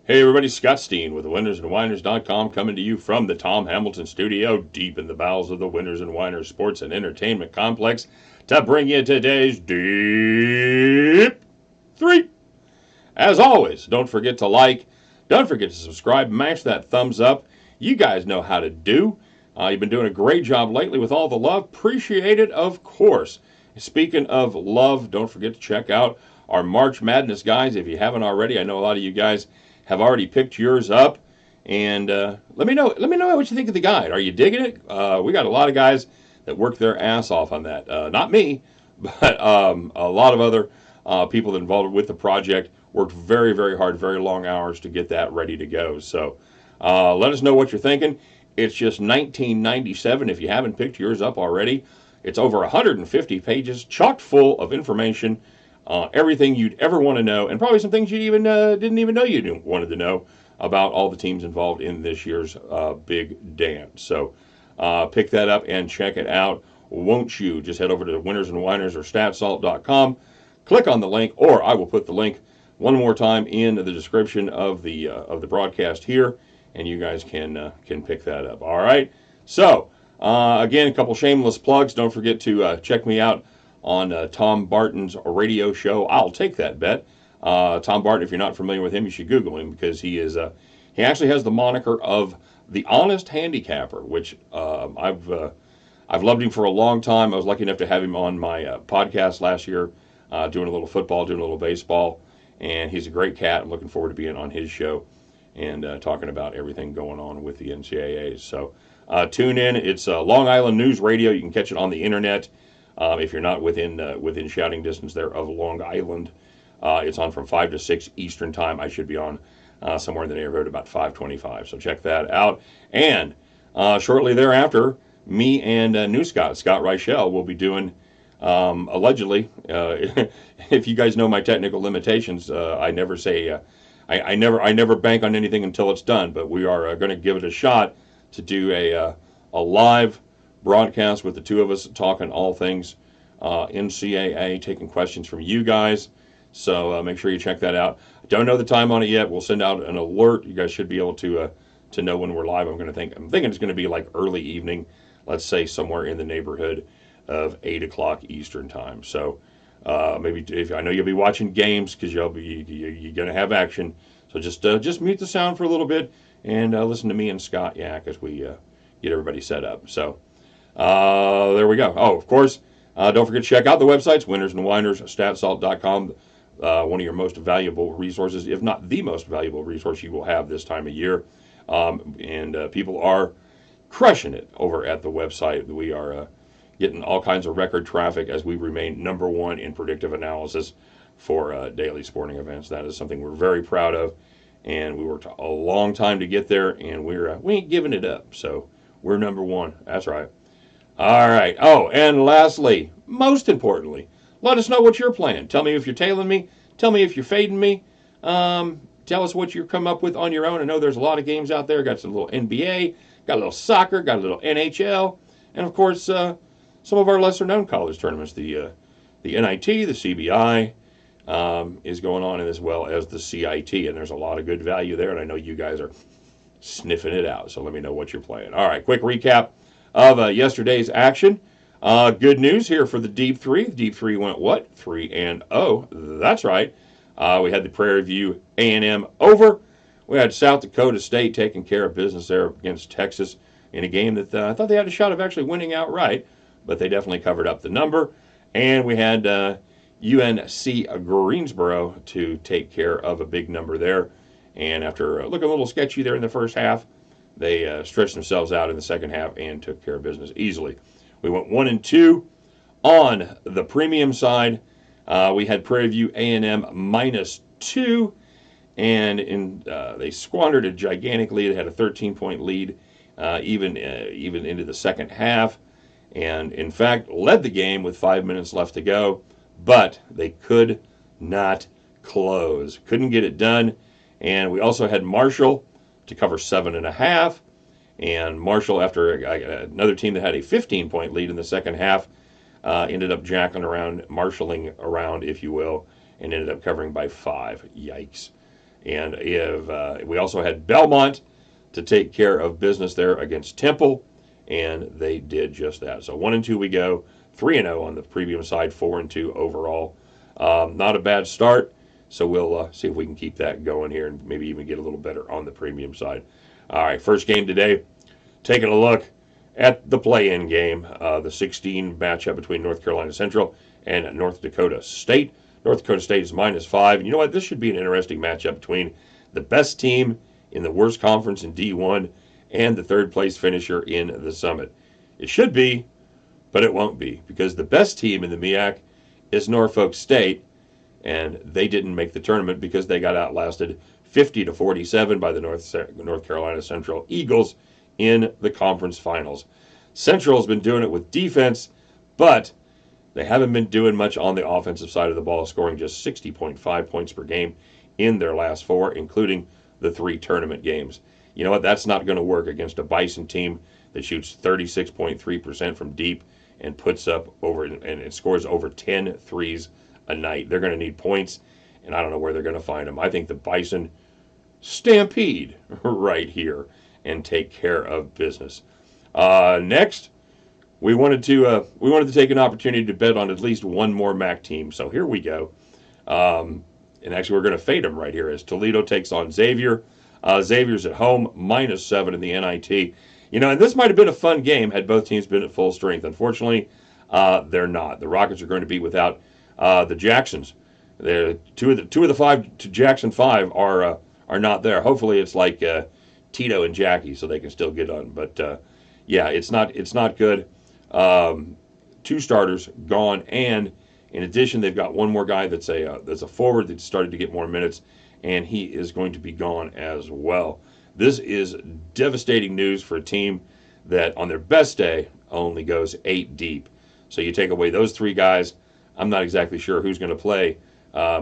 Hey everybody, Scott Steen with the winnersandwhiners.com coming to you from the Tom Hamilton studio deep in the bowels of the Winners and Whiners Sports and Entertainment Complex to bring you today's Deep 3. As always, don't forget to like, don't forget to subscribe, mash that thumbs up. You guys know how to do. You've been doing a great job lately with all the love. Appreciate it, of course. Speaking of love, don't forget to check out our March Madness guys if you haven't already. I know a lot of you guys have already picked yours up, and let me know. Let me know what you think of the guide. Are you digging it? We got a lot of guys that work their ass off on that. Not me, but a lot of other people involved with the project worked very, very hard, very long hours to get that ready to go. So let us know what you're thinking. It's just $19.97 if you haven't picked yours up already. It's over 150 pages, chock full of information, everything you'd ever want to know, and probably some things you even didn't even know you wanted to know about all the teams involved in this year's big dance. So pick that up and check it out, won't you? Just head over to Winners and Whiners or statsalt.com, click on the link, or I will put the link one more time in the description of the broadcast here, and you guys can pick that up. All right. So again, a couple shameless plugs. Don't forget to check me out on Tom Barton's radio show. I'll take that bet. Tom Barton, if you're not familiar with him, you should Google him because he actually has the moniker of the Honest Handicapper, which I've loved him for a long time. I was lucky enough to have him on my podcast last year, doing a little football, doing a little baseball, and he's a great cat. I'm looking forward to being on his show and talking about everything going on with the NCAAs. So tune in. It's Long Island News Radio. You can catch it on the internet. If you're not within shouting distance there of Long Island, it's on from 5 to 6 Eastern time. I should be on somewhere in the neighborhood about 5:25. So check that out. And shortly thereafter, me and new Scott Reichel, will be doing allegedly. If you guys know my technical limitations, I never say I never bank on anything until it's done. But we are going to give it a shot to do a live broadcast with the two of us talking all things NCAA, taking questions from you guys. So make sure you check that out. Don't know the time on it yet. We'll send out an alert. You guys should be able to know when we're live. I'm thinking it's going to be like early evening. Let's say somewhere in the neighborhood of 8 o'clock Eastern time. So maybe if I know you'll be watching games because you're going to have action. So just mute the sound for a little bit and listen to me and Scott yak as we get everybody set up. So there we go. Oh, of course, don't forget to check out the websites, Winners and Whiners, statsalt.com. One of your most valuable resources, if not the most valuable resource you will have this time of year. And people are crushing it over at the website. We are getting all kinds of record traffic as we remain number one in predictive analysis for daily sporting events. That is something we're very proud of, and we worked a long time to get there, and we ain't giving it up. So we're number one. That's right. All right. Oh, and lastly, most importantly, let us know what you're playing. Tell me if you're tailing me. Tell me if you're fading me. Tell us what you come up with on your own. I know there's a lot of games out there. Got some little NBA, got a little soccer, got a little NHL, and of course some of our lesser-known college tournaments. The NIT, the CBI is going on, and as well as the CIT, and there's a lot of good value there. And I know you guys are sniffing it out. So let me know what you're playing. All right, quick recap of yesterday's action. Good news here for the Deep 3. Deep 3 went what? 3-0. That's right. We had the Prairie View A&M over. We had South Dakota State taking care of business there against Texas in a game that I thought they had a shot of actually winning outright, but they definitely covered up the number. And we had UNC Greensboro to take care of a big number there. And after looking a little sketchy there in the first half, they stretched themselves out in the second half and took care of business easily. We went 1-2 on the premium side. We had Prairie View A&M -2, and they squandered a gigantic lead. They had a 13-point lead even into the second half, and in fact led the game with 5 minutes left to go, but they could not close. Couldn't get it done. And we also had Marshall to cover 7.5. And Marshall, after another team that had a 15-point lead in the second half, ended up marshalling around, if you will, and ended up covering by 5. Yikes. And we also had Belmont to take care of business there against Temple, and they did just that. So 1-2 we go, 3-0 on the premium side, 4-2 overall. Not a bad start. So we'll see if we can keep that going here and maybe even get a little better on the premium side. All right, first game today, taking a look at the play-in game, the 16 matchup between North Carolina Central and North Dakota State. North Dakota State is -5. And you know what? This should be an interesting matchup between the best team in the worst conference in D1 and the third place finisher in the Summit. It should be, but it won't be, because the best team in the MEAC is Norfolk State, and they didn't make the tournament because they got outlasted 50-47 by the North Carolina Central Eagles in the conference finals. Central's been doing it with defense, but they haven't been doing much on the offensive side of the ball, scoring just 60.5 points per game in their last 4, including the 3 tournament games. You know what? That's not going to work against a Bison team that shoots 36.3% from deep and puts up over and it scores over 10 threes a night. They're going to need points, and I don't know where they're going to find them. I think the Bison stampede right here and take care of business. Next, we wanted to take an opportunity to bet on at least one more MAC team. So here we go. And actually, we're going to fade them right here as Toledo takes on Xavier. Xavier's at home, -7 in the NIT. You know, and this might have been a fun game had both teams been at full strength. Unfortunately, they're not. The Rockets are going to be without the Jacksons. They're two of the 5 to Jackson 5 are not there. Hopefully, it's like Tito and Jackie, so they can still get on. But yeah, it's not good. 2 starters gone, and in addition, they've got one more guy that's a forward that started to get more minutes, and he is going to be gone as well. This is devastating news for a team that on their best day only goes 8 deep. So you take away those 3 guys, I'm not exactly sure who's going to play.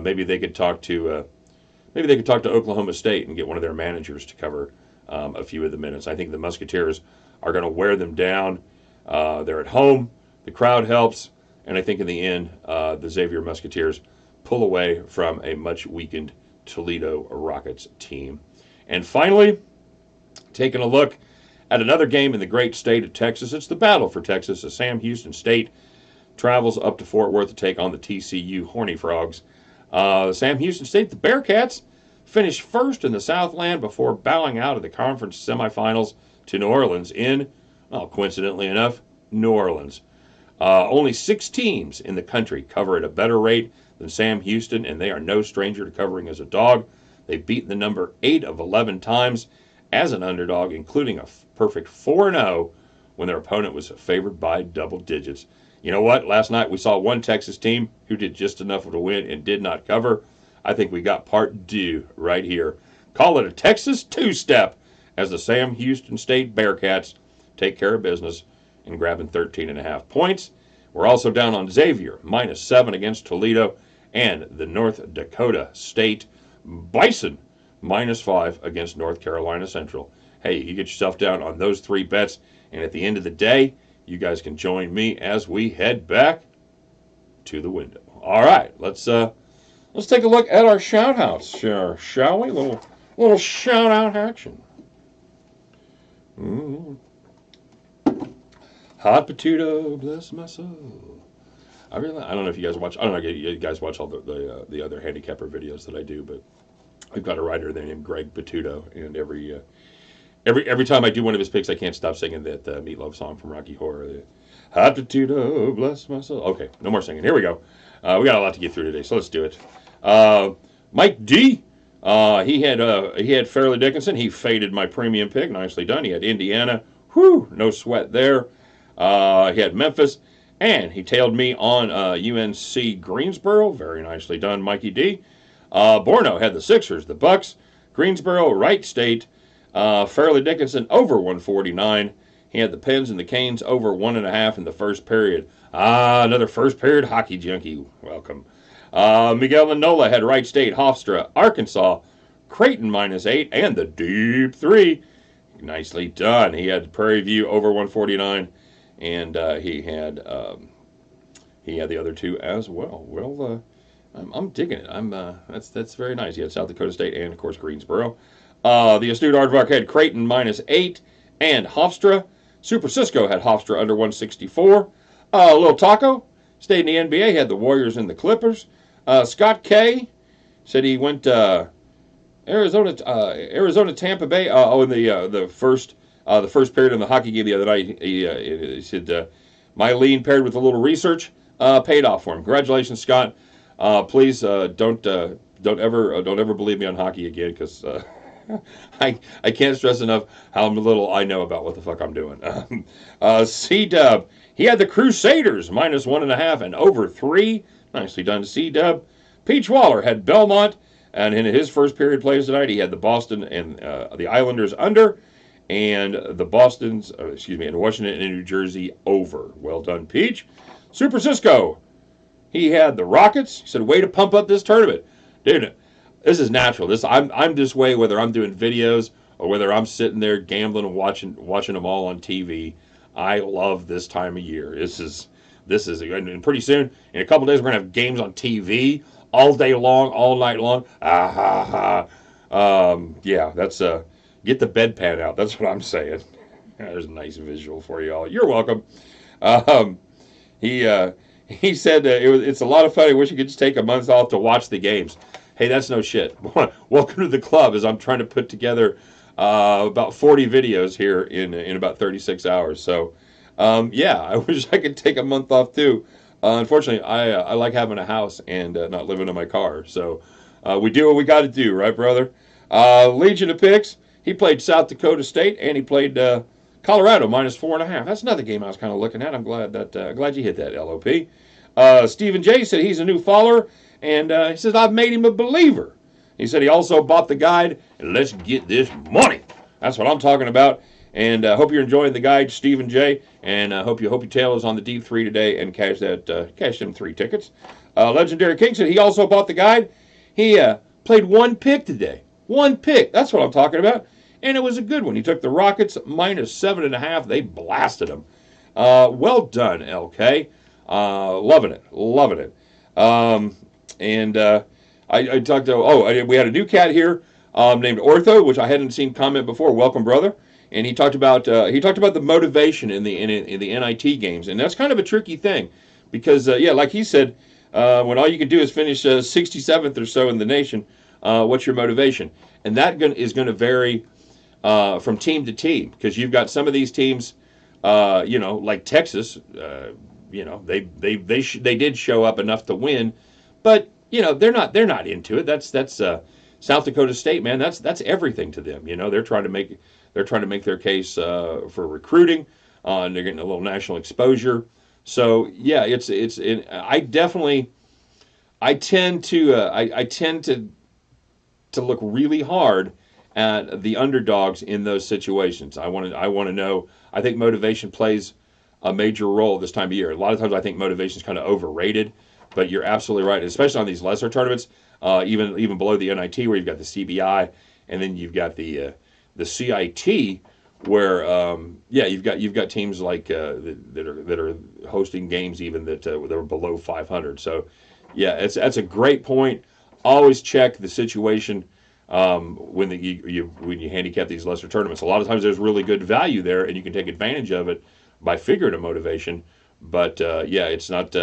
Maybe they could talk to Oklahoma State and get one of their managers to cover a few of the minutes. I think the Musketeers are going to wear them down. They're at home. The crowd helps. And I think in the end, the Xavier Musketeers pull away from a much weakened Toledo Rockets team. And finally, taking a look at another game in the great state of Texas. It's the battle for Texas as Sam Houston State travels up to Fort Worth to take on the TCU Horny Frogs. Sam Houston State, the Bearcats, finished first in the Southland before bowing out of the conference semifinals to New Orleans in, well, coincidentally enough, New Orleans. Only 6 teams in the country cover at a better rate than Sam Houston, and they are no stranger to covering as a dog. They've beaten the number 8 of 11 times as an underdog, including a perfect 4-0 when their opponent was favored by double digits. You know what? Last night we saw one Texas team who did just enough to win and did not cover. I think we got part due right here. Call it a Texas 2-step as the Sam Houston State Bearcats take care of business and grabbing 13.5 points. We're also down on Xavier, -7 against Toledo, and the North Dakota State Bison, -5 against North Carolina Central. Hey, you get yourself down on those 3 bets, and at the end of the day, you guys can join me as we head back to the window. All right, let's take a look at our shout-outs, shall we? Little shout-out action. Hot potato, bless my soul. I don't know if you guys watch. I don't know if you guys watch all the other handicapper videos that I do, but I've got a writer there named Greg Patuto, and every time I do one of his picks, I can't stop singing that Meatloaf song from Rocky Horror. The Hot potato, bless my soul. Okay, no more singing. Here we go. We got a lot to get through today, so let's do it. Mike D. He had Fairleigh Dickinson. He faded my premium pick. Nicely done. He had Indiana. Whew, no sweat there. He had Memphis, and he tailed me on UNC Greensboro. Very nicely done, Mikey D. Borno had the Sixers, the Bucks, Greensboro, Wright State, Fairleigh Dickinson over 149. He had the Pens and the Canes over 1.5 in the first period. Another first period hockey junkie. Welcome. Miguel Lanola had Wright State, Hofstra, Arkansas, Creighton -8, and the deep 3. Nicely done. He had Prairie View over 149, and he had the other 2 as well. Well, I'm digging it. That's very nice. You had South Dakota State and of course Greensboro. The astute Aardvark had Creighton -8 and Hofstra. Super Cisco had Hofstra under 164. Little Taco stayed in the NBA. Had the Warriors and the Clippers. Scott K said he went Arizona Tampa Bay. In the first period in the hockey game the other night, he said my lean paired with a little research paid off for him. Congratulations, Scott. Please don't ever believe me on hockey again because I can't stress enough how little I know about what the fuck I'm doing. C Dub, he had the Crusaders -1.5 and over 3. Nicely done, C Dub. Peach Waller had Belmont, and in his first period plays tonight, he had the Boston and the Islanders under, and the and Washington and New Jersey over. Well done, Peach. Super Cisco, he had the Rockets. He said, "Way to pump up this tournament, dude." This is natural. I'm this way whether I'm doing videos or whether I'm sitting there gambling and watching them all on TV. I love this time of year. And pretty soon in a couple days we're gonna have games on TV all day long, all night long. Yeah, that's get the bedpan out. That's what I'm saying. There's a nice visual for you all. You're welcome. Um, he he said it's a lot of fun. I wish you could just take a month off to watch the games. Hey, that's no shit. Welcome to the club as I'm trying to put together about 40 videos here in about 36 hours. So, yeah, I wish I could take a month off too. Unfortunately, I like having a house and not living in my car. So we do what we got to do, right, brother? Legion of Picks, he played South Dakota State and he played Colorado -4.5. That's another game I was kind of looking at. I'm glad you hit that, LOP. Stephen J said he's a new follower. And he says, I've made him a believer. He said he also bought the guide, and let's get this money. That's what I'm talking about. And I hope you're enjoying the guide, Stephen J. And I hope your tail is on the deep 3 today and cash them 3 tickets. Legendary King said he also bought the guide. He played 1 pick today. 1 pick. That's what I'm talking about. And it was a good one. He took the Rockets -7.5. They blasted them. Well done, LK. Loving it. Loving it. And I talked to, we had a new cat here named Ortho, which I hadn't seen comment before. Welcome, brother. And he talked about the motivation in the NIT games, and that's kind of a tricky thing, because like he said, when all you can do is finish 67th or so in the nation, what's your motivation? And that is going to vary from team to team, because you've got some of these teams, like Texas, they did show up enough to win. But they're not into it. That's South Dakota State, man. That's everything to them. They're trying to make their case for recruiting. And they're getting a little national exposure. So yeah, I tend to look really hard at the underdogs in those situations. I want to know. I think motivation plays a major role this time of year. A lot of times I think motivation is kind of overrated. But you're absolutely right, especially on these lesser tournaments, even below the NIT, where you've got the CBI, and then you've got the CIT, where you've got teams like that are hosting games even that are below 500. So yeah, that's a great point. Always check the situation when you handicap these lesser tournaments. A lot of times there's really good value there, and you can take advantage of it by figuring a motivation. But it's not.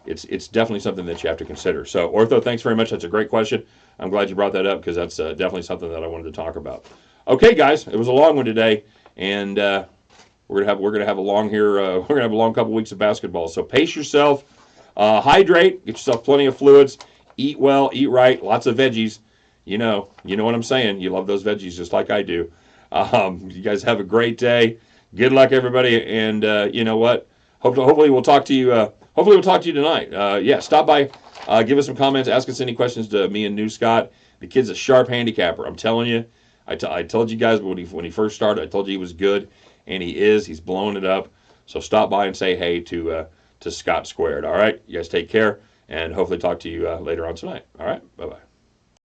It's definitely something that you have to consider. So, Ortho, thanks very much. That's a great question. I'm glad you brought that up because that's definitely something that I wanted to talk about. Okay, guys, it was a long one today, and we're gonna have a long here. We're gonna have a long couple weeks of basketball. So pace yourself, hydrate, get yourself plenty of fluids, eat well, eat right, lots of veggies. You know what I'm saying. You love those veggies just like I do. You guys have a great day. Good luck, everybody, and you know what? Hopefully we'll talk to you. Hopefully we'll talk to you tonight. Stop by, give us some comments, ask us any questions to me and New Scott. The kid's a sharp handicapper. I'm telling you. I told you guys when he first started, I told you he was good, and he is. He's blowing it up. So stop by and say hey to Scott Squared. All right, you guys take care, and hopefully talk to you later on tonight. All right, bye bye.